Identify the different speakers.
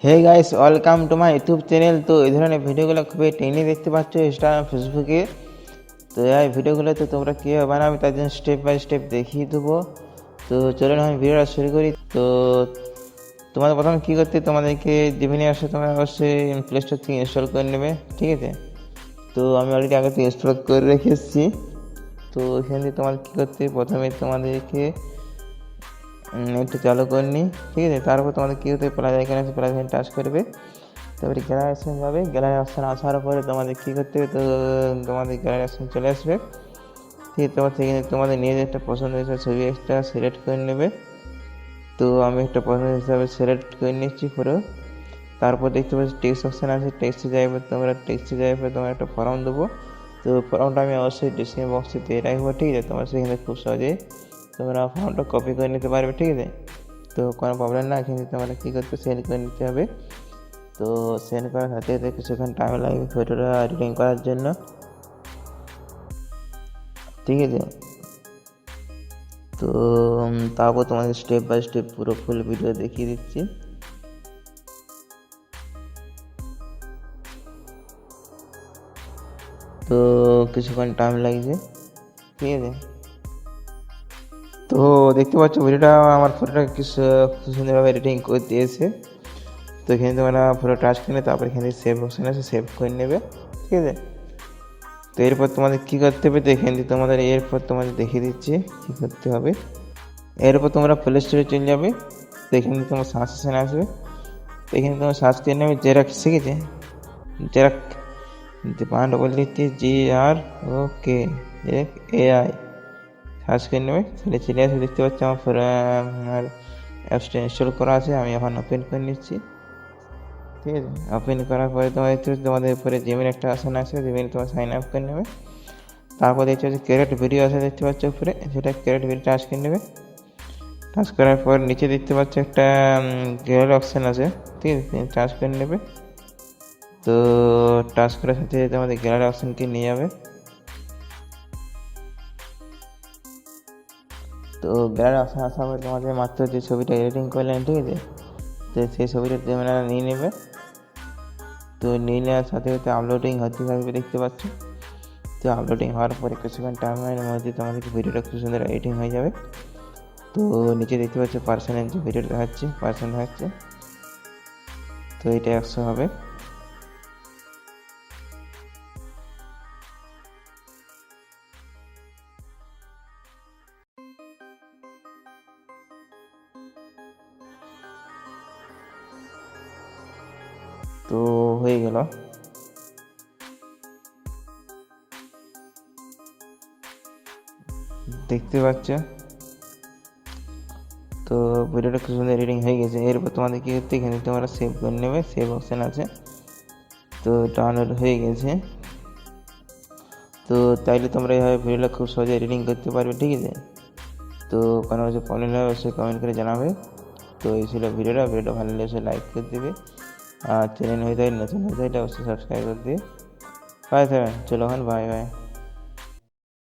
Speaker 1: Hey guys, welcome to my YouTube channel. তো এই ধরনের ভিডিওগুলো খুবই টেনে দেখতে পাচ্ছ ইনস্টাগ্রাম ফেসবুকে। তো এই ভিডিওগুলোতে তোমরা কীভাবে বানাবে তার জন্য স্টেপ বাই স্টেপ দেখিয়ে দেবো। তো চলুন আমি ভিডিওটা শুরু করি। তো তোমাদের প্রথমে কী করতে, তোমাদেরকে জেমিনি আসে তোমরা অবশ্যই প্লে স্টোর থেকে ইনস্টল করে নেবে, ঠিক আছে। তো আমি অলরেডি আগে থেকে ইনস্টল করে রেখে এসেছি। তো এখান থেকে তোমাদের কী করতে, প্রথমে তোমাদেরকে একটু চালু করে নিই, ঠিক আছে। তারপর তোমাদের কী হতে প্লাস আইকন আছে, প্লাস আইকন টাচ করবে, তারপরে গ্যালারি অপশান যাবে। গ্যালারি অপশান আসার পরে তোমাদের কী করতে হবে, তো তোমাদের গ্যালারি অপশান চলে আসবে, ঠিক আছে। তোমার সেখানে তোমাদের নিজের একটা পছন্দ হিসাবে ছবি একটা সিলেক্ট করে নেবে। তো আমি একটা পছন্দ হিসাবে সিলেক্ট করে নিচ্ছি পুরো। তারপর দেখতে পাচ্ছি টেক্সট অপশান আছে, টেক্সটে যাবে তোমার একটা ফর্ম দেবো। তো ফর্মটা আমি অবশ্যই ডিসক্রিপশন বক্সে দিয়ে রাখবো, ঠিক আছে। তোমার সেখানে খুব সহজেই তোমরা ফর্মটা কপি করে নিতে পারবে, ঠিক আছে। তো কোনো প্রবলেম না, কিন্তু তোমরা কী করতে সেন্ড করে নিতে হবে। তো সেন্ড করার সাথে সাথে কিছুক্ষণ টাইম লাগবে ফটোটা এডিটিং করার জন্য, ঠিক আছে। তো তারপর তোমাদের স্টেপ বাই স্টেপ পুরো ফুল ভিডিও দেখিয়ে দিচ্ছি। তো কিছুক্ষণ টাইম লাগছে, ঠিক আছে। তো দেখতে পাচ্ছ ভিডিওটা আমার ফটোটা কিছু সুন্দরভাবে এডিটিং করে দিয়েছে। তো এখানে তোমরা ফটো টাচ করে তারপর এখানে সেভ অপশান আছে, সেভ করে নেবে, ঠিক আছে। তো এরপর তোমাদের কী করতে হবে, তো এখান থেকে তোমাদের দেখিয়ে দিচ্ছি কী করতে হবে। এরপর তোমরা প্লে স্টোরে চলে যাবে। তো এখানে তোমার সার্চ অপশান আসবে, তো এখানে তোমার সার্চ করে নেবে জেরক্স, ঠিক আছে। জেরক্স বানানটা বলে দিচ্ছি JROK AI, সার্চ করে নেবে, সেটা চলে আসবে। দেখতে পাচ্ছি আমার অ্যাপসটা ইনস্টল করা আছে, আমি এখন ওপেন করে নিচ্ছি, ঠিক আছে। ওপেন করার পরে তোমাদের উপরে জিমেল একটা অপশান আছে, জিমেল তোমার সাইন আপ করে নেবে। তারপর দেখতে পাচ্ছি ক্রিয়েট ভিডিও আছে, দেখতে পাচ্ছ উপরে, সেটা ক্রিয়েট ভিডিও টাচ করে নেবে। টাচ করার পর নিচে দেখতে পাচ্ছ একটা গ্যালারি অপশান আছে, ঠিক আছে, টাচ করে নেবে। তো টাচ করার সাথে তোমাদের গ্যালারি অপশানকে নিয়ে যাবে। তো গ্যালারি অপশান আসার পরে তোমাদের মাত্র যে ছবিটা এডিটিং করলেন, ঠিক আছে, তো সেই ছবিটা তোমরা নিয়ে নেবে। তো নিয়ে নেওয়ার সাথে সাথে আপলোডিং হতে থাকবে, দেখতে পাচ্ছ। তো আপলোডিং হওয়ার পরে কিছুক্ষণ টাইমের মধ্যে তোমাদেরকে ভিডিওটা খুব সুন্দর এডিটিং হয়ে যাবে। তো নিচে দেখতে পাচ্ছ পার্সেন্টেজ যে ভিডিওটা দেখাচ্ছে, তো এটা 100 হবে। তো হয়ে গেল, দেখতে পাচ্ছ। তো ভিডিওটা খুব সুন্দর এডিটিং হয়ে গেছে। এরপর তোমাদের কী করতে, এখানে তোমরা সেভ করে নেবে, সেভ অপশান আছে। তো ডাউনলোড হয়ে গেছে। তো তাইলে তোমরা এইভাবে ভিডিওটা খুব সহজে এডিটিং করতে পারবে, ঠিক আছে। তো কোনো কিছু প্রবলেম হলে অবশ্যই কমেন্ট করে জানাবে। তো এই ছিল ভিডিওটা ভালো লাগলে অবশ্যই লাইক করে দেবে, আর চ্যানেল হয়ে থাকে নতুন হয়ে থাকে অবশ্যই সাবস্ক্রাইব করে দিয়ে পাই থাকবেন। চলো এখন বাই বাই।